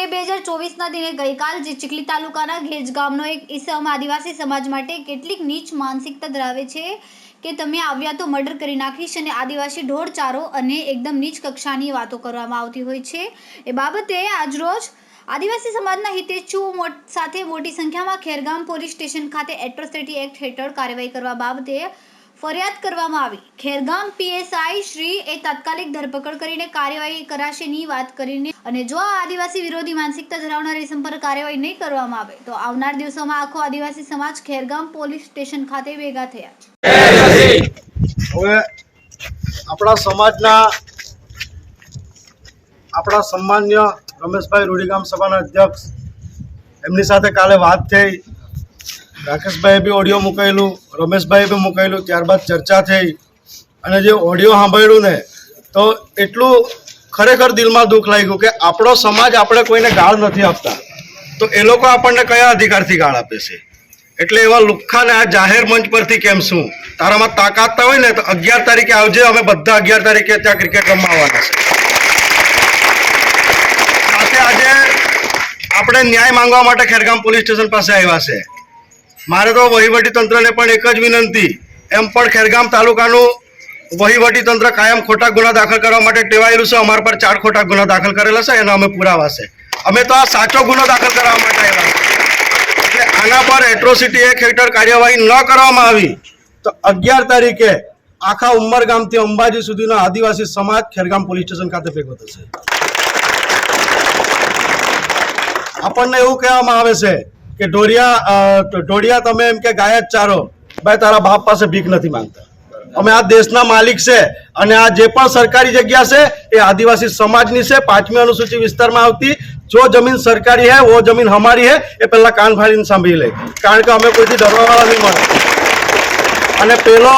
2/2/2024 દિને ગઈકાલ જે ચીખલી તાલુકાના ઘેજ ગામનો એક ઈસમ આદિવાસી સમાજ માટે કેટલીક નીચ માનસિકતા ધરાવે છે કે તમે આવ્યા તો મર્ડર કરી નાખીશ અને આદિવાસી ઢોર ચારો અને એકદમ નીચ કક્ષાની વાતો કરવામાં આવતી હોય છે। એ બાબતે આજરોજ આદિવાસી સમાજના હિતેચ્છુઓ સાથે મોટી સંખ્યામાં ખેરગામ પોલીસ સ્ટેશન ખાતે એટ્રોસિટી એક્ટ હેઠળ કાર્યવાહી કરવા બાબતે ફરિયાદ કરવામાં આવી। ખેરગામ પીએસઆઈ શ્રી એ તાત્કાલિક ધરપકડ કરીને કાર્યવાહી કરાશેની વાત કરીને અને જો આ આદિવાસી વિરોધી માનસિકતા ધરાવનાર ઇસમ પર કાર્યવાહી નહીં કરવામાં આવે તો આવનાર દિવસોમાં આખો આદિવાસી સમાજ ખેરગામ પોલીસ સ્ટેશન ખાતે ભેગા થયા છે। હવે આપણા સમાજના આપણા સન્માન્ય રમેશભાઈ રૂડીગામ સભાના અધ્યક્ષ એમની સાથે કાલે વાત થઈ। રાકેશભાઈએ બી ઓડિયો મૂકેલું, રમેશભાઈએ બી મૂકેલું, ત્યારબાદ ચર્ચા થઈ અને જે ઓડિયો સાંભળ્યું ને તો એટલું ખરેખર દિલમાં દુઃખ લાગ્યું કે આપણો સમાજ આપણે કોઈને ગાળ નથી આપતા તો એ લોકો આપણને કયા અધિકારથી ગાળ આપે છે। એટલે એવા લુખ્ખાને આ જાહેર મંચ પરથી કેમ શું તારામાં તાકાત હોય ને તો 11 તારીખે આવજે, અમે બધા 11 તારીખે ત્યાં ક્રિકેટ રમવા આવવાના છે। સાથે આજે આપણે ન્યાય માંગવા માટે ખેરગામ પોલીસ સ્ટેશન પાસે આવ્યા છે। મારે તો વહીવટી તંત્રને પણ એક જ વિનંતી, એમ પણ ખેરગામ તાલુકાનું વહીવટી તંત્ર કાયમ ખોટા ગુના દાખલ કરવા માટે ટેવાયેલું છે। અમારા પર 4 ખોટા ગુના દાખલ કરેલા છે, એના અમે પુરાવા છે। અમે તો આ સાચો ગુનો દાખલ કરવા માટે આવ્યા છે। એટલે આના પર એટ્રોસિટી એક્ટ હેઠળ કાર્યવાહી ન કરવામાં આવી તો 11 તારીખે આખા ઉમરગામથી અંબાજી સુધીનો આદિવાસી સમાજ ખેરગામ પોલીસ સ્ટેશન ખાતે ભેગો થશે। આપણને એવું કહેવામાં આવે છે કે ઢોળિયા તમે એમ કે ગાય જ ચારો, ભાઈ તારા બાપ પાસે ભીખ નથી માંગતા। અમે આ દેશના માલિક છે અને આ જે પણ સરકારી જગ્યા છે એ આદિવાસી સમાજની છે। 5મી અનુસૂચિ વિસ્તારમાં આવતી જો જમીન સરકારી है वो जमीन हमारी है એ પહેલા કાન ફાડીને સાંભળી લે, કારણ કે અમે કોઈથી ડરવાવાળા નહીં મળે। અને પેલો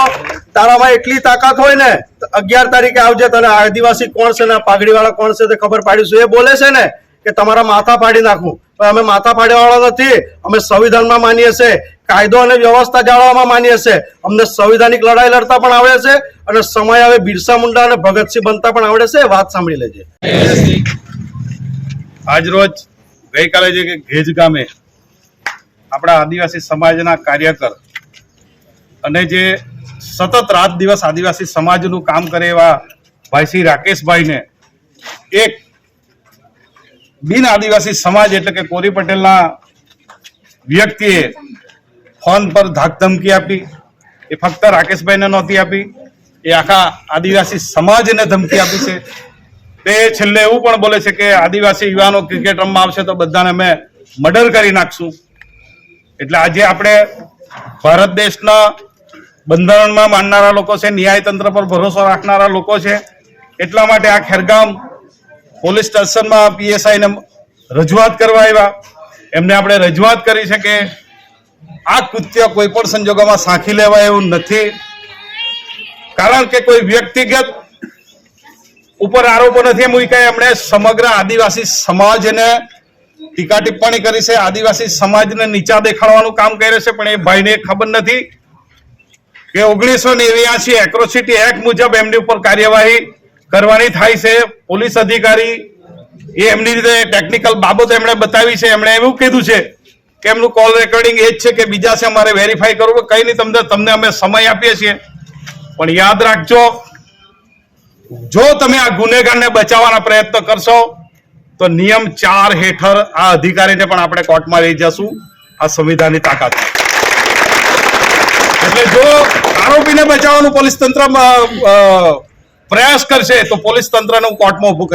તારામાં એટલી તાકાત હોય ને તો 11 તારીખે આવજે, તને આદિવાસી કોણ છે ને પાઘડીવાળા કોણ છે તે ખબર પાડીશું। એ બોલે છે ને કે તમારા માથા ફાડી નાખું, પણ અમે માથા ફાડવાવાળા નથી। અમે સંવિધાનમાં માનીએ છીએ, કાયદો અને વ્યવસ્થા જાળવવામાં માનીએ છીએ। અમને સંવિધાનિક લડાઈ લડતા પણ આવડે છે અને સમય આવે બિરસા મુંડા અને ભગતસિંહ બનતા પણ આવડે છે। વાત સાંભળી લેજે। આજ રોજ ગઈકાલે જે ઘેજ ગામે આપણા આદિવાસી સમાજના કાર્યકર અને જે સતત રાત દિવસ આદિવાસી સમાજનું કામ કરે એવા ભાઈ શ્રી રાકેશભાઈને એક બિન આદિવાસી સમાજ એટલે કે કોરી પટેલના વ્યક્તિએ ફોન પર ધાકધમકી આપી। એ ફક્ત રાકેશભાઈને નહોતી આપી, એ આખા આદિવાસી સમાજને ધમકી આપી છે। તે છેલ્લે એવું પણ બોલે છે કે આદિવાસી યુવાનો ક્રિકેટ રમવા આવશે તો બધાને અમે મર્ડર કરી નાખશું। એટલે આજે આપણે ભારત દેશના બંધારણમાં માનનારા લોકો છે, ન્યાયતંત્ર પર ભરોસો રાખનારા લોકો છે, એટલા માટે આ ખેરગામ પોલીસ સ્ટેશનમાં પીએસઆઈને રજૂઆત કરવા આવ્યા। એમને આપણે રજૂઆત કરી છે કે આ કૃત્ય કોઈ પણ સંજોગોમાં સાંખી લેવાય એવું નથી, કારણ કે કોઈ વ્યક્તિગત ઉપર આરોપો નથી મૂક્યા। એમણે સમગ્ર આદિવાસી સમાજને ટીકા ટિપ્પણી કરી છે, આદિવાસી સમાજને નીચા દેખાડવાનું કામ કરે છે। પણ એ ભાઈને ખબર નથી કે 1989 એટ્રોસિટી એક્ટ મુજબ એમની ઉપર કાર્યવાહી કરવાની થાય છે। પોલીસ અધિકારી એ એમની રીતે ટેકનિકલ બાબતો એમણે બતાવી છે। એમણે એવું કીધું છે કે એમનું કોલ રેકોર્ડિંગ એ જ છે કે બીજા છે અમારે વેરીફાઈ કરવું, કઈ નહીં, તમને અમે સમય આપીએ છીએ। પણ યાદ રાખજો, જો તમે આ ગુનેગારને બચાવવાના પ્રયત્ન કરશો તો નિયમ 4 હેઠળ આ અધિકારીને પણ આપણે કોર્ટમાં લઈ જશું। આ સંવિધાનની તાકાત। એટલે જો આરોપીને બચાવવાનું પોલીસ તંત્ર પ્રયાસ કરશે તો પોલીસ તંત્રને કોર્ટમાં ઉભું